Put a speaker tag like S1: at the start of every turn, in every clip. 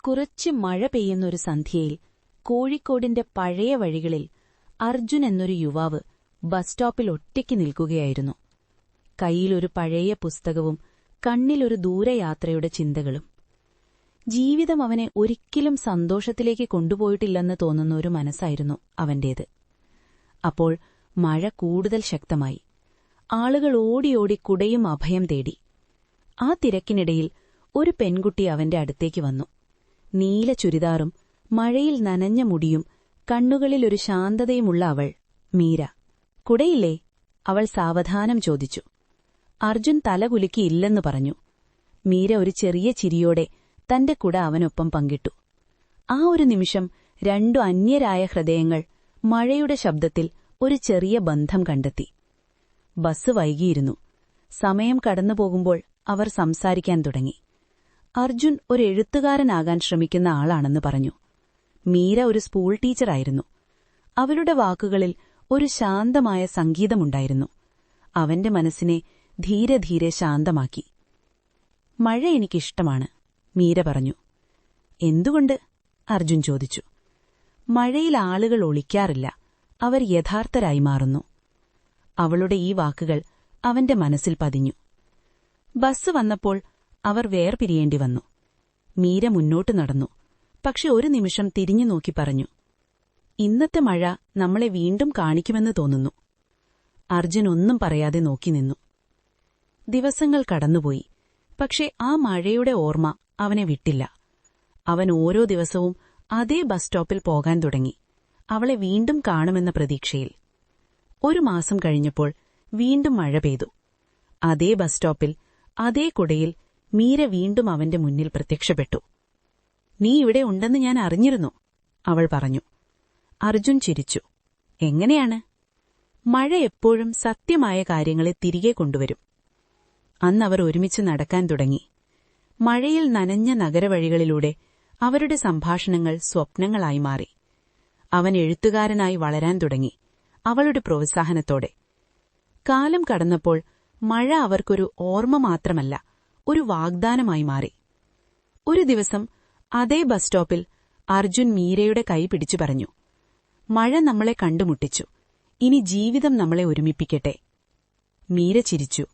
S1: കുറച്ച് മഴ പെയ്യുന്നൊരു സന്ധ്യയിൽ കോഴിക്കോടിന്റെ പഴയ വഴികളിൽ അർജുൻ എന്നൊരു യുവാവ് ബസ് സ്റ്റോപ്പിൽ ഒറ്റയ്ക്ക് നിൽക്കുകയായിരുന്നു. കൈയിലൊരു പഴയ പുസ്തകവും കണ്ണിലൊരു ദൂരയാത്രയുടെ ചിന്തകളും. ജീവിതം അവനെ ഒരിക്കലും സന്തോഷത്തിലേക്ക് കൊണ്ടുപോയിട്ടില്ലെന്ന് തോന്നുന്ന ഒരു മനസ്സായിരുന്നു അവന്റേത്. അപ്പോൾ മഴ കൂടുതൽ ശക്തമായി. ആളുകൾ ഓടിയോടി കുടയും അഭയം തേടി. ആ തിരക്കിനിടയിൽ ഒരു പെൺകുട്ടി അവന്റെ അടുത്തേക്ക് വന്നു. നീല ചുരിദാറും മഴയിൽ നനഞ്ഞ മുടിയും കണ്ണുകളിലൊരു ശാന്തതയുമുള്ള അവൾ മീര. കുടയില്ലേ? അവൾ സാവധാനം ചോദിച്ചു. അർജുൻ തലകുലുക്കി ഇല്ലെന്ന് പറഞ്ഞു. മീര ഒരു ചെറിയ ചിരിയോടെ തന്റെ കുട അവനൊപ്പം പങ്കിട്ടു. ആ ഒരു നിമിഷം രണ്ടു അന്യരായ ഹൃദയങ്ങൾ മഴയുടെ ശബ്ദത്തിൽ ഒരു ചെറിയ ബന്ധം കണ്ടെത്തി. ബസ് വൈകിയിരുന്നു. സമയം കടന്നുപോകുമ്പോൾ അവർ സംസാരിക്കാൻ തുടങ്ങി. അർജുൻ ഒരു എഴുത്തുകാരനാകാൻ ശ്രമിക്കുന്ന ആളാണെന്ന് പറഞ്ഞു. മീര ഒരു സ്കൂൾ ടീച്ചറായിരുന്നു. അവരുടെ വാക്കുകളിൽ ഒരു ശാന്തമായ സംഗീതമുണ്ടായിരുന്നു. അവന്റെ മനസ്സിനെ ധീരെ ധീരെ ശാന്തമാക്കി. മഴ എനിക്കിഷ്ടമാണ്, മീര പറഞ്ഞു. എന്തുകൊണ്ട്? അർജുൻ ചോദിച്ചു. മഴയിൽ ആളുകൾ ഒളിക്കാറില്ല, അവർ യഥാർത്ഥരായി മാറുന്നു. അവളുടെ ഈ വാക്കുകൾ അവന്റെ മനസ്സിൽ പതിഞ്ഞു. ബസ് വന്നപ്പോൾ അവർ വേർപിരിയേണ്ടി വന്നു. മീര മുന്നോട്ടു നടന്നു. പക്ഷെ ഒരു നിമിഷം തിരിഞ്ഞു നോക്കി പറഞ്ഞു, ഇന്നത്തെ മഴ നമ്മളെ വീണ്ടും കാണിക്കുമെന്ന് തോന്നുന്നു. അർജുൻ ഒന്നും പറയാതെ നോക്കി നിന്നു. ദിവസങ്ങൾ കടന്നുപോയി. പക്ഷെ ആ മഴയുടെ ഓർമ്മ അവനെ വിട്ടില്ല. അവൻ ഓരോ ദിവസവും അതേ ബസ് സ്റ്റോപ്പിൽ പോകാൻ തുടങ്ങി, അവളെ വീണ്ടും കാണുമെന്ന പ്രതീക്ഷയിൽ. ഒരു മാസം കഴിഞ്ഞപ്പോൾ വീണ്ടും മഴ പെയ്തു. അതേ ബസ് സ്റ്റോപ്പിൽ അതേ കുടയിൽ മീര വീണ്ടും അവന്റെ മുന്നിൽ പ്രത്യക്ഷപ്പെട്ടു. നീ ഇവിടെ ഉണ്ടെന്ന് ഞാൻ അറിഞ്ഞിരുന്നു, അവൾ പറഞ്ഞു. അർജുൻ ചിരിച്ചു. എങ്ങനെയാണ്? മഴ എപ്പോഴും സത്യമായ കാര്യങ്ങളെ തിരികെ കൊണ്ടുവരും. അന്നവർ ഒരുമിച്ച് നടക്കാൻ തുടങ്ങി. മഴയിൽ നനഞ്ഞ നഗരവഴികളിലൂടെ അവരുടെ സംഭാഷണങ്ങൾ സ്വപ്നങ്ങളായി മാറി. അവൻ എഴുത്തുകാരനായി വളരാൻ തുടങ്ങി, അവളുടെ പ്രോത്സാഹനത്തോടെ. കാലം കടന്നപ്പോൾ മഴ അവർക്കൊരു ഓർമ്മ മാത്രമല്ല, ഒരു വാഗ്ദാനമായി മാറി. ഒരു ദിവസം അതേ ബസ് സ്റ്റോപ്പിൽ അർജുൻ മീരയുടെ കൈ പിടിച്ചു പറഞ്ഞു, മഴ നമ്മളെ കണ്ടുമുട്ടിച്ചു, ഇനി ജീവിതം നമ്മളെ ഒരുമിപ്പിക്കട്ടെ. മീര ചിരിച്ചു.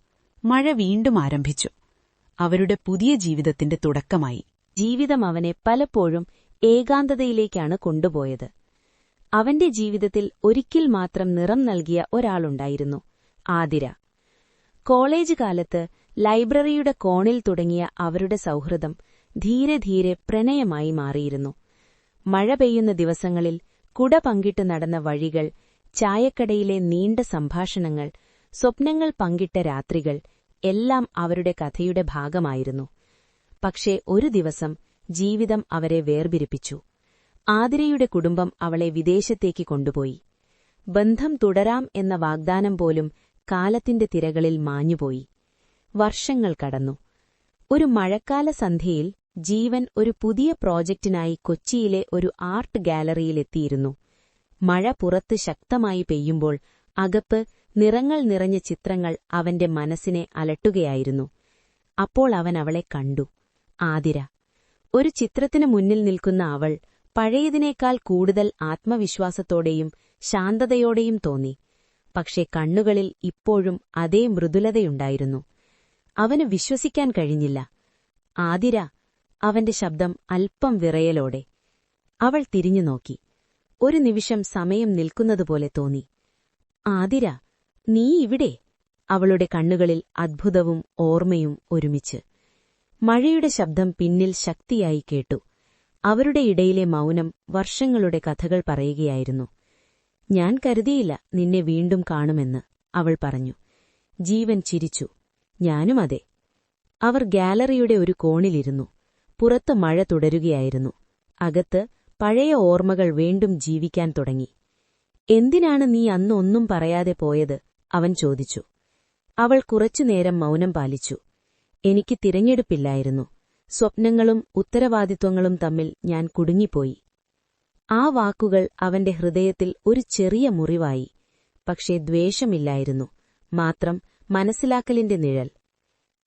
S1: മഴ വീണ്ടും ആരംഭിച്ചു. അവരുടെ പുതിയ ജീവിതത്തിന്റെ തുടക്കമായി.
S2: ജീവിതം അവനെ പലപ്പോഴും ഏകാന്തതയിലേക്കാണ് കൊണ്ടുപോയത്. അവന്റെ ജീവിതത്തിൽ ഒരിക്കൽ മാത്രം നിറം നൽകിയ ഒരാളുണ്ടായിരുന്നു, ആതിര. കോളേജ് കാലത്ത് ലൈബ്രറിയുടെ കോണിൽ തുടങ്ങിയ അവരുടെ സൗഹൃദം ധീരെ ധീരെ പ്രണയമായി മാറിയിരുന്നു. മഴ പെയ്യുന്ന ദിവസങ്ങളിൽ കുട പങ്കിട്ട് നടന്ന വഴികൾ, ചായക്കടയിലെ നീണ്ട സംഭാഷണങ്ങൾ, സ്വപ്നങ്ങൾ പങ്കിട്ട രാത്രികൾ എല്ലാം അവരുടെ കഥയുടെ ഭാഗമായിരുന്നു. പക്ഷേ ഒരു ദിവസം ജീവിതം അവരെ വേർപിരിപ്പിച്ചു. ആതിരയുടെ കുടുംബം അവളെ വിദേശത്തേക്ക് കൊണ്ടുപോയി. ബന്ധം തുടരാം എന്ന വാഗ്ദാനം പോലും കാലത്തിന്റെ തിരകളിൽ മാഞ്ഞുപോയി. വർഷങ്ങൾ കടന്നു. ഒരു മഴക്കാല സന്ധ്യയിൽ ജീവൻ ഒരു പുതിയ പ്രോജക്റ്റിനായി കൊച്ചിയിലെ ഒരു ആർട്ട് ഗാലറിയിലെത്തിയിരുന്നു. മഴ പുറത്ത് ശക്തമായി പെയ്യുമ്പോൾ അകത്ത് നിറങ്ങൾ നിറഞ്ഞ ചിത്രങ്ങൾ അവന്റെ മനസ്സിനെ അലട്ടുകയായിരുന്നു. അപ്പോൾ അവൻ അവളെ കണ്ടു. ആതിര. ഒരു ചിത്രത്തിനു മുന്നിൽ നിൽക്കുന്ന അവൾ പഴയതിനേക്കാൾ കൂടുതൽ ആത്മവിശ്വാസത്തോടെയും ശാന്തതയോടെയും തോന്നി. പക്ഷേ കണ്ണുകളിൽ ഇപ്പോഴും അതേ മൃദുലതയുണ്ടായിരുന്നു. അവന് വിശ്വസിക്കാൻ കഴിഞ്ഞില്ല. ആതിര, അവന്റെ ശബ്ദം അല്പം വിറയലോടെ. അവൾ തിരിഞ്ഞു നോക്കി. ഒരു നിമിഷം സമയം നിൽക്കുന്നതുപോലെ തോന്നി. ആതിര, നീ ഇവിടെ? അവളുടെ കണ്ണുകളിൽ അദ്ഭുതവും ഓർമ്മയും ഒരുമിച്ച്. മഴയുടെ ശബ്ദം പിന്നിൽ ശക്തിയായി കേട്ടു. അവരുടെ ഇടയിലെ മൗനം വർഷങ്ങളുടെ കഥകൾ പറയുകയായിരുന്നു. ഞാൻ കരുതിയില്ല നിന്നെ വീണ്ടും കാണുമെന്ന്, അവൾ പറഞ്ഞു. ജീവൻ ചിരിച്ചു. ഞാനും അതെ. അവർ ഗാലറിയുടെ ഒരു കോണിലിരുന്നു. പുറത്ത് മഴ തുടരുകയായിരുന്നു. അകത്ത് പഴയ ഓർമ്മകൾ വീണ്ടും ജീവിക്കാൻ തുടങ്ങി. എന്തിനാണ് നീ അന്ന് ഒന്നും പറയാതെ പോയത്? അവൻ ചോദിച്ചു. അവൾ കുറച്ചുനേരം മൗനം പാലിച്ചു. എനിക്ക് തിരഞ്ഞെടുപ്പില്ലായിരുന്നു. സ്വപ്നങ്ങളും ഉത്തരവാദിത്വങ്ങളും തമ്മിൽ ഞാൻ കുടുങ്ങിപ്പോയി. ആ വാക്കുകൾ അവന്റെ ഹൃദയത്തിൽ ഒരു ചെറിയ മുറിവായി. പക്ഷേ ദ്വേഷമില്ലായിരുന്നു, മാത്രം മനസ്സിലാക്കലിന്റെ നിഴൽ.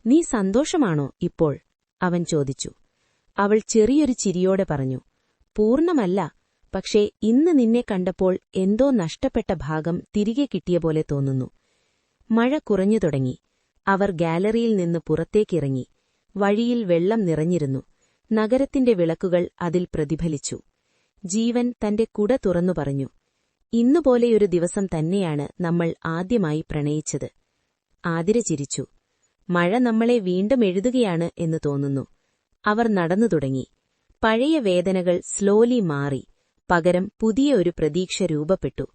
S2: നീ സന്തോഷമാണോ ഇപ്പോൾ? അവൻ ചോദിച്ചു. അവൾ ചെറിയൊരു ചിരിയോടെ പറഞ്ഞു. പൂർണ്ണമല്ല, പക്ഷേ ഇന്ന് നിന്നെ കണ്ടപ്പോൾ എന്തോ നഷ്ടപ്പെട്ട ഭാഗം തിരികെ കിട്ടിയ പോലെ തോന്നുന്നു. മഴ കുറഞ്ഞു തുടങ്ങി. അവർ ഗാലറിയിൽ നിന്ന് പുറത്തേക്കിറങ്ങി. വഴിയിൽ വെള്ളം നിറഞ്ഞിരുന്നു. നഗരത്തിന്റെ വിളക്കുകൾ അതിൽ പ്രതിഫലിച്ചു. ജീവൻ തന്റെ കുട തുറന്നു പറഞ്ഞു. ഇന്നുപോലെയൊരു ദിവസം തന്നെയാണ് നമ്മൾ ആദ്യമായി പ്രണയിച്ചത്. ആതിര ചിരിച്ചു. മഴ നമ്മളെ വീണ്ടും എഴുതുകയാണ് എന്ന് തോന്നുന്നു. അവർ നടന്നു തുടങ്ങി. പഴയ വേദനകൾ സ്ലോലി മാറി. പകരം പുതിയ ഒരു പ്രതീക്ഷ രൂപപ്പെട്ടു.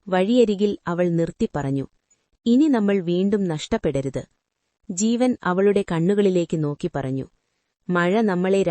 S2: വഴിയരികിൽ അവൾ നിർത്തി പറഞ്ഞു, ഇനി നമ്മൾ വീണ്ടും നഷ്ടപ്പെടരുത്. ജീവൻ അവളുടെ കണ്ണുകളിലേക്ക് നോക്കി പറഞ്ഞു, മഴ നമ്മളെ